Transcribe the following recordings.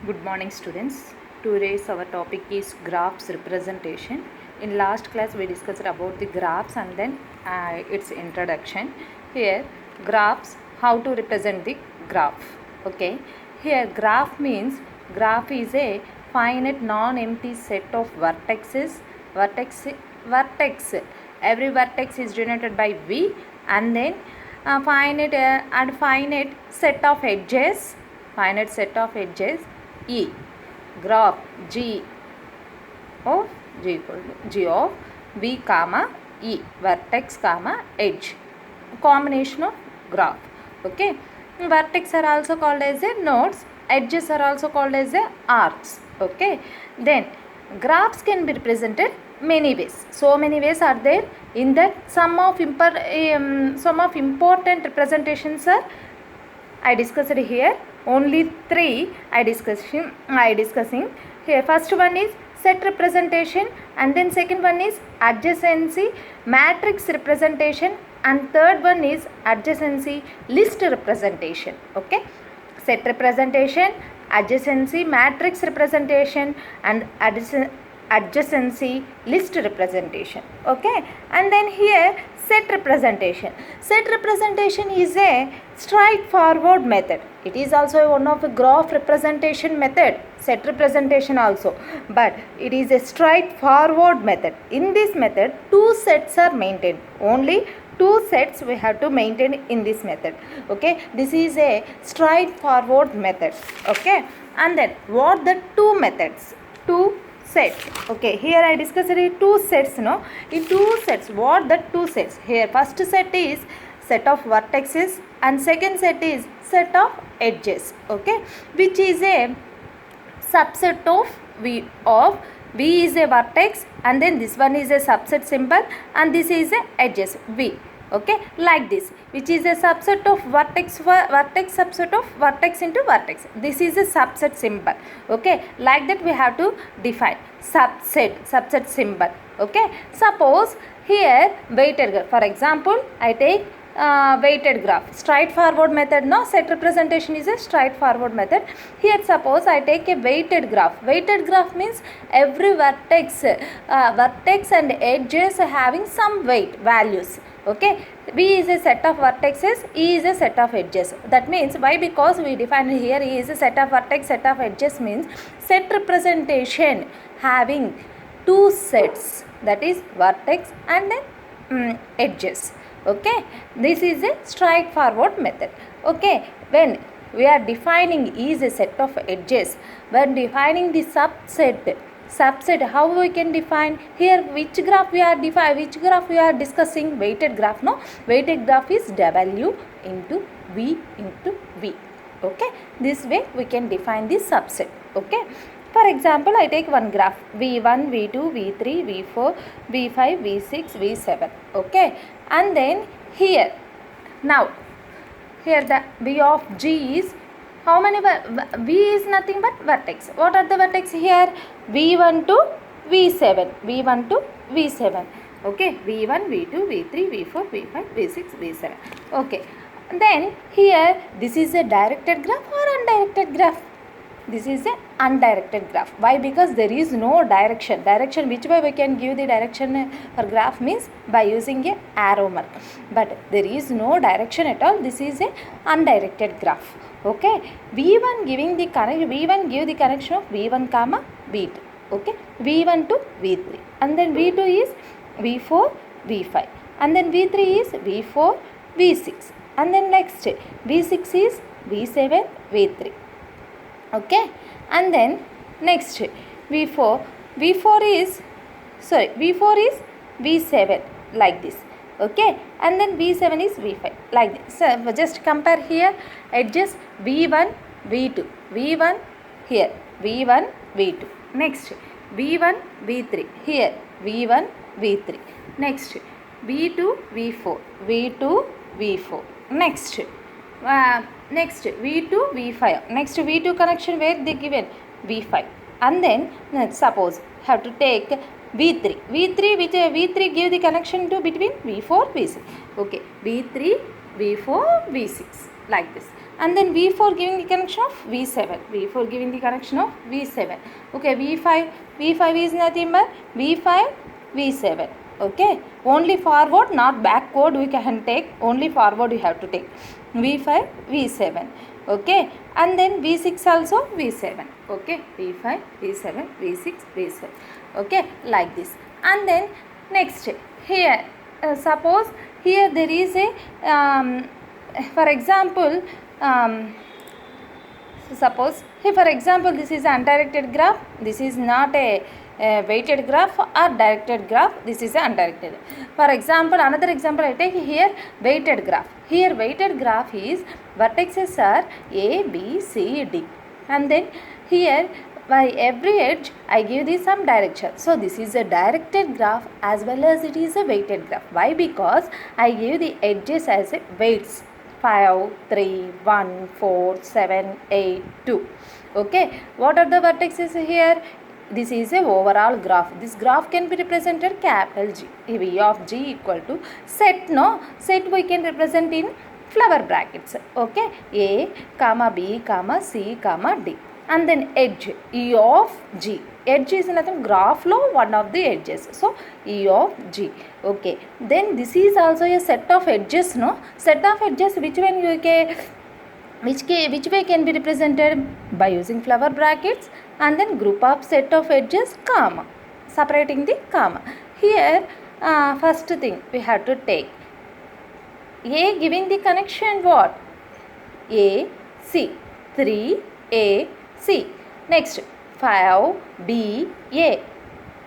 Good morning, students. Today's our topic is graphs representation. In last class we discussed about the graphs and then its introduction. Here graphs, how to represent the graph. Okay, here graph means graph is a finite non-empty set of vertex. Every vertex is denoted by V, and then finite set of edges, E. Graph G of G of V comma E, vertex comma edge, combination of graph. Okay, vertex are also called as a nodes, edges are also called as a arcs. Okay, then graphs can be represented many ways. So many ways are there. In that some of important representations are I discussed here. Only three I discussing here. First one is set representation, and then second one is adjacency matrix representation, and third one is adjacency list representation. Okay, set representation, adjacency matrix representation, and adjacency list representation. Okay, and then here set representation is a straightforward method. It is also one of the graph representation method, set representation also, but it is a straightforward method. In this method two sets are maintained, only two sets we have to maintain in this method. Okay, this is a straightforward method. Okay, and then what the two methods, two sets. Okay, here I discussed two sets. No, in two sets, what the two sets? Here first set is set of vertices and second set is set of edges. Okay, which is a subset of V is a vertex, and then this one is a subset symbol, and this is a edges V. Okay, like this, which is a subset of vertex subset of vertex into vertex. This is a subset symbol. Okay, like that we have to define subset symbol. Okay, suppose here weighted graph. For example, I take weighted graph, straightforward method. No, set representation is a straightforward method. Here suppose I take a weighted graph. Weighted graph means every vertex and edges having some weight values. Okay, V is a set of vertices, E is a set of edges. That means why? Because we define here E is a set of vertex, set of edges means set representation having two sets, that is vertex and then edges. Okay, this is a straightforward method. Okay, when we are defining E is a set of edges, when defining the subset, how we can define? Here which graph we are discussing? Weighted graph. No, weighted graph is W into V into V. Okay, this way we can define this subset. Okay, for example, I take one graph V1, V2, V3, V4, V5, V6, V7. Okay, and then here now here the V of G is how many? V is nothing but vertex. What are the vertex here? V1 to V7. V1 to V7. Okay, V1, V2, V3, V4, V5, V6, V7. Okay, then here this is a directed graph or undirected graph? This is a undirected graph. Why? Because there is no direction. Which way we can give the direction for graph means by using a arrow mark. But there is no direction at all. This is a undirected graph. Okay, V1 give the connection of V1 comma V2. Okay, V1 to V3, and then V2 is V4 V5, and then V3 is V4 V6, and then next V6 is V7 V3. Okay, and then next V4 is V7 like this. Okay, and then V7 is V5 like this. So just compare here edges V1 V2, V1 here V1 V2, next V1 V3 here V1 V3, next V2 V4 V2 V4, next V2 V5, next V2 connection where they given V5, and then suppose have to take V3 which V3 give the connection to between V4 V6. Okay, V3 V4 V6 like this. and then V4 giving the connection of V7, V4 giving the connection of V7. Okay, V5 is nothing but V5 V7. Okay, only forward, not backward we can take, only forward you have to take. V5 V7. Okay, and then V6 also V7. Okay, V5 V7 V6 V7. Okay, like this. And then next here, suppose here there is a for example, suppose here for example this is an undirected graph, this is not a weighted graph or directed graph, this is an undirected. For example, another example I take here, weighted graph. Here weighted graph is vertices are A, B, C, D, and then here by every edge I give this some direction. So this is a directed graph as well as it is a weighted graph. Why? Because I give the edges as a weights. 5, 3, 1, 4, 7, 8, 2. Okay, what are the vertices here? This is a overall graph. This graph can be represented capital G. V of G equal to set. No, set we can represent in flower brackets. Okay, A, comma B, comma C, comma D. And then edge, E of G. Edge is nothing, graph low one of the edges. So E of G. Okay. Then this is also a set of edges. No, set of edges which one you can, which way can be represented by using flower brackets and then group of set of edges, comma, separating the comma. Here first thing we have to take A giving the connection what? A, C, 3, A, C. Next 5, B, A.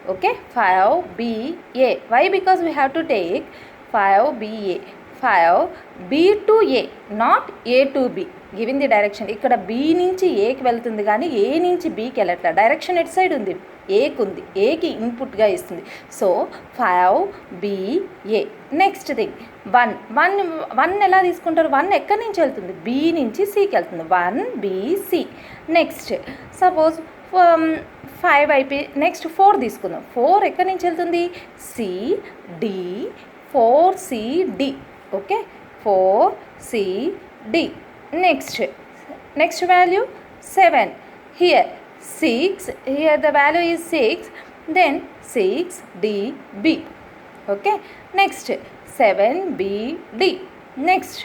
Okay, 5, B, A. Why? Because we have to take 5, B, A. 5, B to A, not A to B. Giving the direction. ఇక్కడ B నుంచి Aకి వెళ్తుంది కానీ A నుంచి Bకి వెళ్ళట్లా. Direction at side ఉంది, Aకి ఉంది, Aకి ఇన్పుట్గా ఇస్తుంది. So 5BA. Next thing 1 ఎలా తీసుకుంటారు? 1 ఎక్కడి నుంచి వెళ్తుంది? B నుంచి Cకి వెళ్తుంది. 1BC. నెక్స్ట్ సపోజ్ 5 అయిపోయి నెక్స్ట్ 4 తీసుకుందాం. 4 ఎక్కడి నుంచి వెళ్తుంది? CD, 4CD. Okay, 4CD. Next value 7. Here 6, here the value is 6, then 6DB. Okay, next 7BD. Next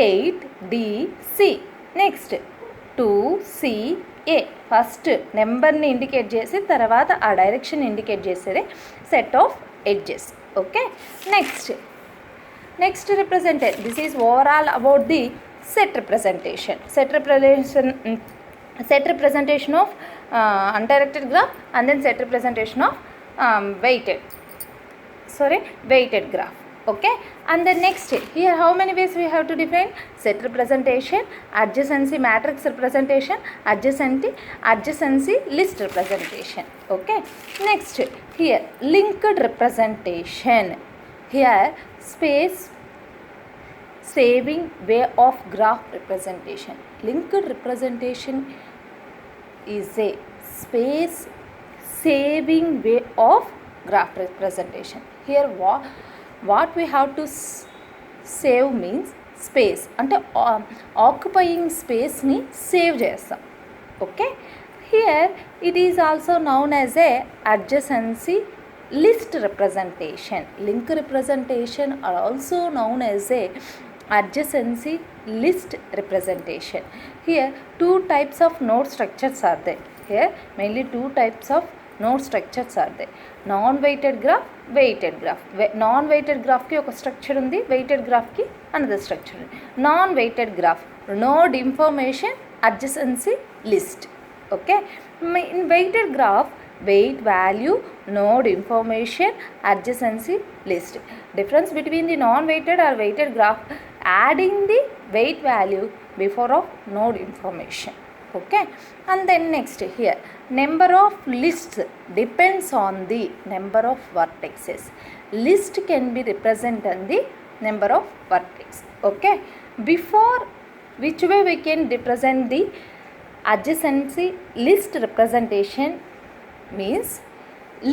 8DC. Next 2CA. First నెంబర్ని ఇండికేట్ చేసి తర్వాత ఆ డైరెక్షన్ ఇండికేట్ చేసేదే set of edges. Okay, next represented, this is overall about the set representation of undirected graph and then set representation of weighted graph. Okay, and then next here how many ways we have to define? Set representation, adjacency matrix representation, adjacency list representation. Okay, next here linked representation. Here space saving way of graph representation. Linked representation is a space saving way of graph representation. Here what we have to save means space, అంటే occupying స్పేస్ని save చేస్తాం. Okay, here it is also noun as a adjacency list representation. Link representation are also known as a adjacency list representation. Here two types of node structures are there. Here mainly two types of node structures are there. Non-weighted graph, weighted graph. Non-weighted graph ki oka structure undi, weighted graph ki another structure undi. Non-weighted graph, node information, adjacency list. Okay, in weighted graph, weight value, node information, adjacency list. Difference between the non-weighted or weighted graph, adding the weight value before of node information. Okay, and then next here number of lists depends on the number of vertices. List can be represented on the number of vertices. Okay, before which way we can represent the adjacency list representation means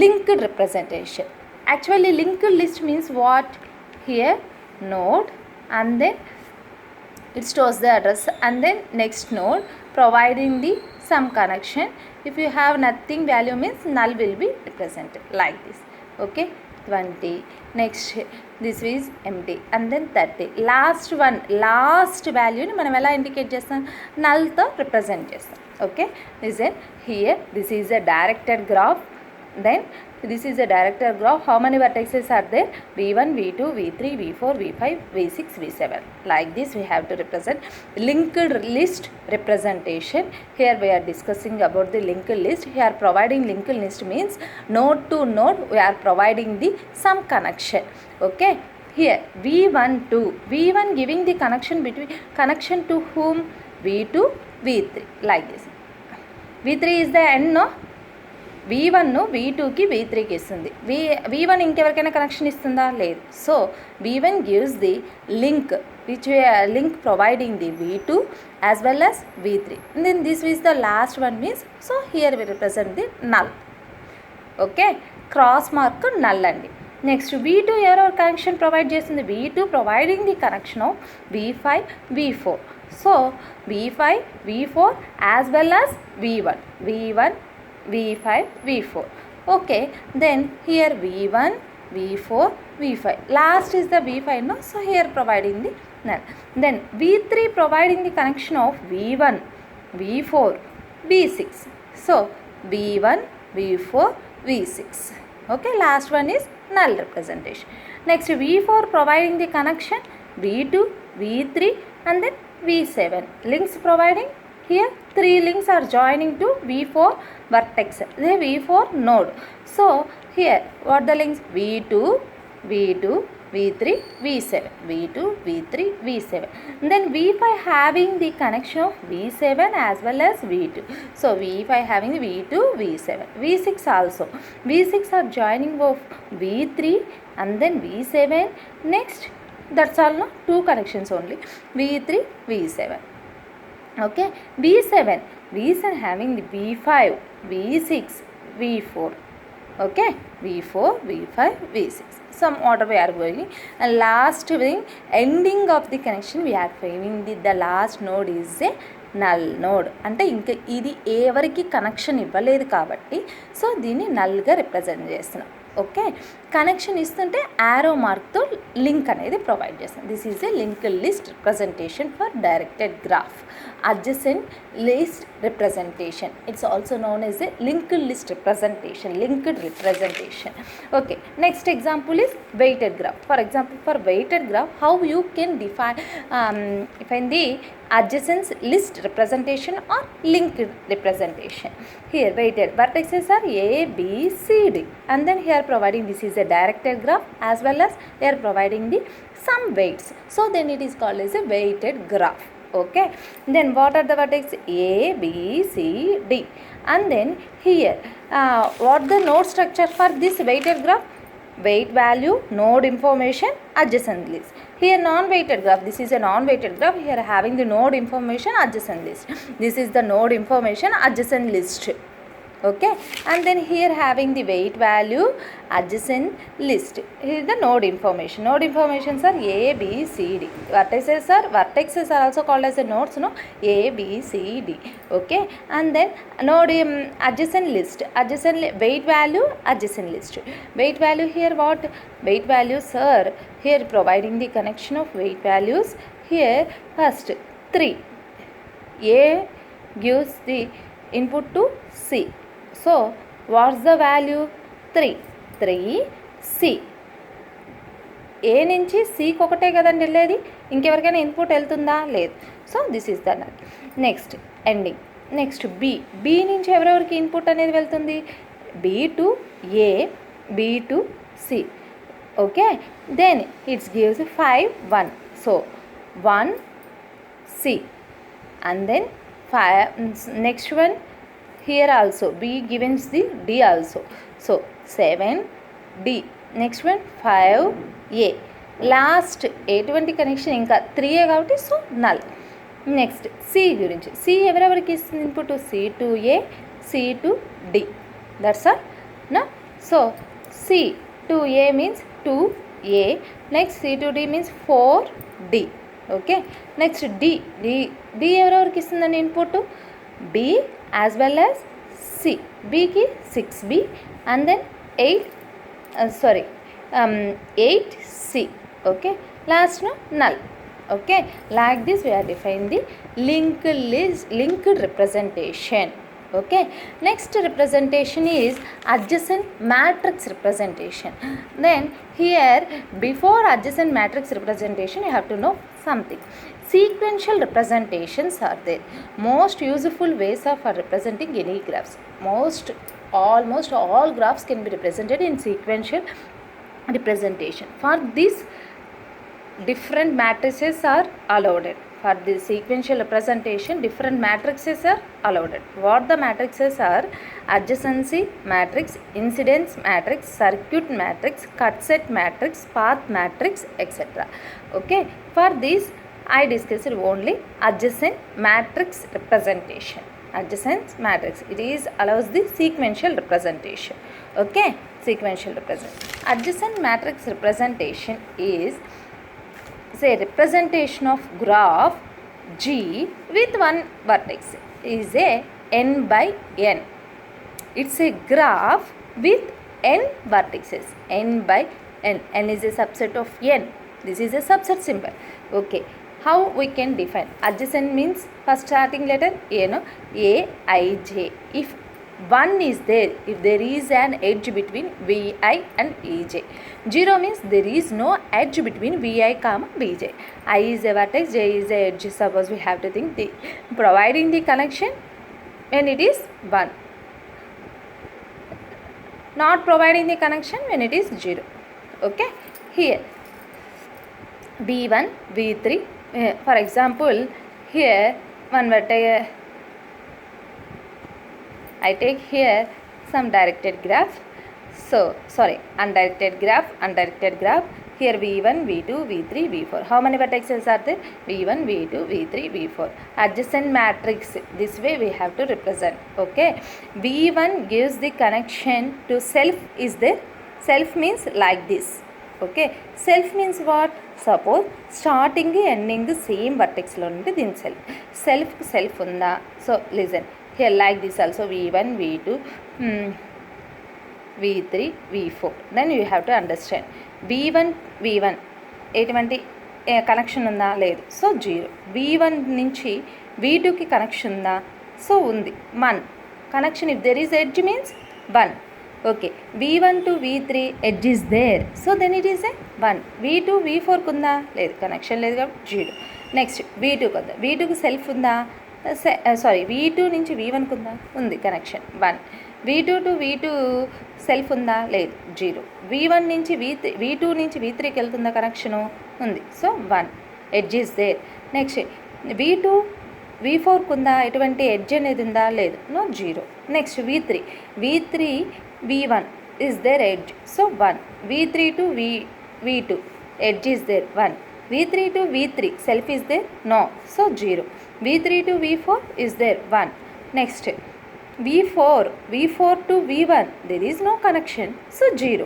linked representation. Actually linked list means what? Here node and then it stores the address, and then next node providing the some connection. If you have nothing value means null will be represented like this. Okay, 20. Next this is empty, and then 30. Last value ni మనం ఎలా indicate చేస్తాం, null తో represent చేస్తాం. Okay, this is a directed graph. Then this is a directed graph. How many vertices are there? v1, v2, v3, v4, v5, v6, v7. Like this we have to represent linked list representation. Here we are discussing about the linked list. Here providing linked list means node to node we are providing the some connection. Okay, here v1 giving the connection to whom? v2, v3, like this. v3 is the end, no? v1 v2కి v3కి ఇస్తుంది. v1 ఇంకెవరికైనా connection ఇస్తుందా? లేదు. So v1 gives the link link providing the v2 as well as v3. And then this is the last one means, so here we represent the null. Okay, cross mark null అండి. Next v2 ఎవరో connection provide చేస్తుంది? v2 providing the connection of v5, v4. So v5, v4 as well as v1, v5, v4. Okay, then here v1, v4, v5. Last is the v5, no? So here providing the null. Then v3 providing the connection of v1, v4, v6. So v1, v4, v6. Okay, last one is null representation. Next v4 providing the connection v2, v3, and then v7. Links providing. Here 3 links are joining to v4 vertex, the v4 node. So here what the links? v2, v3, v7, v2, v3, v7. Then v5 having the connection of v7 as well as v2. So v5 having v2, v7, v6 also. v6 are joining of v3 and then v7. Next, that's all, no? 2 connections only, v3, v7. Okay, v7 having the v5, v6, v4. Okay, v4, v5, v6. Some order we are going, and last thing, ending of the connection we are framing the last node is a null node. అంటే ఇంకా ఇది ఎవరికి connection ఇవ్వలేదు కాబట్టి so దీన్ని నల్గా represent చేస్తున్నాం. Okay, connection ఇస్తుంటే arrow మార్క్తో link అనేది ప్రొవైడ్ చేస్తాం. This is a link list representation for directed graph. adjacent list representation, it's also known as a linked list representation, Okay, next example is weighted graph. For example, for weighted graph, how you can define the adjacent list representation or linked representation. Here weighted vertices are a, b, c, d, and then here providing this is a directed graph as well as they are providing the some weights, so then it is called as a weighted graph. Okay, then what are the vertex? a, b, c, d, and then here what the node structure for this weighted graph? Weight value, node information, adjacent list. Here non-weighted graph, this is a non-weighted graph. Here having the node information, adjacent list. This is the node information, adjacent list. Okay, and then here having the weight value, adjacent list. Here the node informations are a, b, c, d. Vertices are also called as the nodes, no? a, b, c, d. Okay, and then node adjacent list, weight value, adjacent list. Weight value, here what? Weight values are here providing the connection of weight values. Here first 3, a gives the input to c. So what's the value? 3 c. A నుంచి సికి ఒకటే కదండి వెళ్ళేది, ఇంకెవరికైనా input వెళ్తుందా? లేదు. So this is the null. Next ending. Next B నుంచి ఎవరెవరికి ఇన్పుట్ అనేది వెళ్తుంది? B to A, B to C. Okay, then it's gives 5 1. So 1 C, and then 5 next one. Here also b gives the d also, so 7 d. Next one 5 a. Last ఎటువంటి connection ఇంకా 3a కాబట్టి so null. Next C గురించి, C ఎవరెవరికి ఇస్తుంది input? c to a, c to d. That's all నా. So c to a means 2a, next c to d means 4d. Okay. Next D ఎవరెవరికి ఇస్తుందండి input? B as well as C. బికి 6b and then 8c. Okay, లాస్ట్ను null. Okay, like this we are defined the linked representation. Okay, next representation is adjacent matrix representation. Then here before adjacent matrix representation you have to know something. Sequential representations are there. Most useful ways of representing any graphs. Almost all graphs can be represented in sequential representation. For this different matrices are allowed. For the sequential representation different matrices are allowed. What the matrices are? Adjacency matrix, incidence matrix, circuit matrix, cut set matrix, path matrix, etc. Okay, for this I discussed only adjacent matrix representation. Adjacent matrix, it is allows the sequential representation. Okay, sequential representation. Adjacent matrix representation is say representation of graph G with one vertex is a n by n. It's a graph with n vertices. N by n. N is a subset of n. This is a subset symbol. Okay, how we can define? Adjacent means first starting letter A, no? A, I, J. If one is there, if there is an edge between Vi and Ej. 0 means there is no edge between Vi comma Bj. I is a vertex, J is a edge. Suppose we have to think providing the connection when it is 1, not providing the connection when it is 0. Okay, here V1 V3 for example here one vertex. I take here some directed graph. So undirected graph. Here V1, V2, V3, V4. How many vertices are there? V1, V2, V3, V4. Adjacent matrix. This way we have to represent. Okay, V1 gives the connection to self is there. Self means like this. Okay, self means what? Suppose starting ending the same vertex lo unte din self unda. So listen here, like this also V1, V2, V3, V4. Then you have to understand V1 ఎటువంటి connection ఉందా? లేదు. So 0. V1 నుంచి V2కి connection ఉందా? So ఉంది. 1 connection. If there is edge means 1. Okay, V1 to V3 edge is there, so then it is a 1. V2 V4కి ఉందా? లేదు, connection లేదు కాబట్టి 0. నెక్స్ట్ V2కి ఉందా? V2కి సెల్ఫ్ ఉందా? V2 నుంచి V1కి ఉందా? ఉంది, connection 1. V2 to V2 self ఉందా? లేదు, 0. V1 నుంచి V2 నుంచి V3కి వెళ్తుందా? కనెక్షను ఉంది, so 1. Edge is there. Next V2 V4కి ఉందా? ఎటువంటి ఎడ్జ్ అనేది ఉందా? లేదు, no, 0. Next V3 V1 is there edge, so 1. V3 to V2 edge is there, 1. V3 to V3 self is there, no, so 0. V3 to V4 is there, 1. Next V4 to V1 there is no connection, so 0.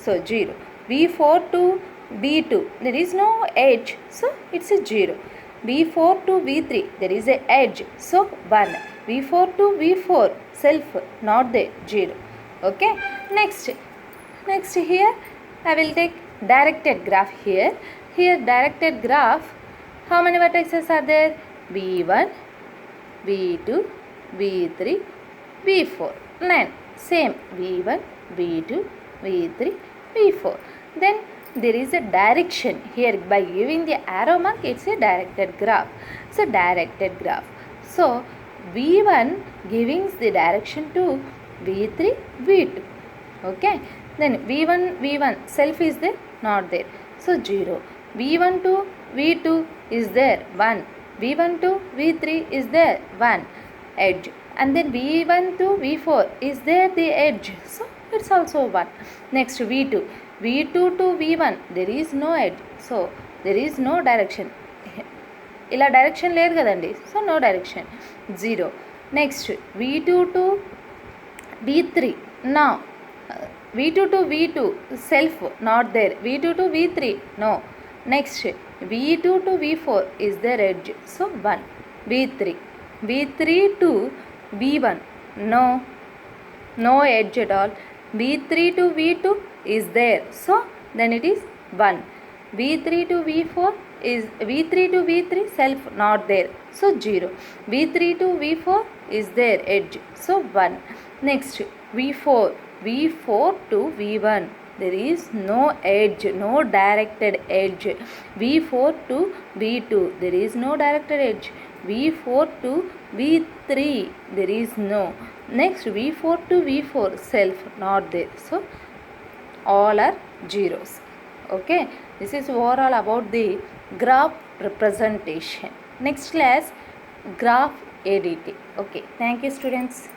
So 0. V4 to V2 there is no edge, so it's a 0. V4 to V3 there is a edge, so 1. V4 to V4 self not there, 0. Okay, next here I will take directed graph. Here directed graph, how many vertices are there? V1, V2, V3, V4. 9. Same V1, V2, V3, V4. Then there is a direction here. By giving the arrow mark, it's a directed graph. So directed graph. So V1 giving the direction to V3, V2. Okay. Then V1 self is there? Not there. So 0. V1 to V2 is there, 1. V1 to V3 is there, 1. Edge. And then V1 to V4 is there the edge, so it's also 1. Next V2 to V1 there is no edge, so there is no direction. ఇలా direction లేదు కదండి, so no direction, 0. Next V2 to V3. నా V2 to V2 self not there. V2 to V3 no. Next V2 to V4 is there edge, so 1. V3 to V1, no edge at all. V3 to V2 is there, so then it is 1. V3 to V4 is V3 to V3 self not there, so 0. V3 to V4 is there edge, so 1. Next V4 to V1, there is no edge, no directed edge. V4 to V2, there is no directed edge. V4 to V3, there is no. Next V4 to V4 self not there, so all are zeros. Okay, this is overall about the graph representation. Next class, graph editing. Okay, thank you students.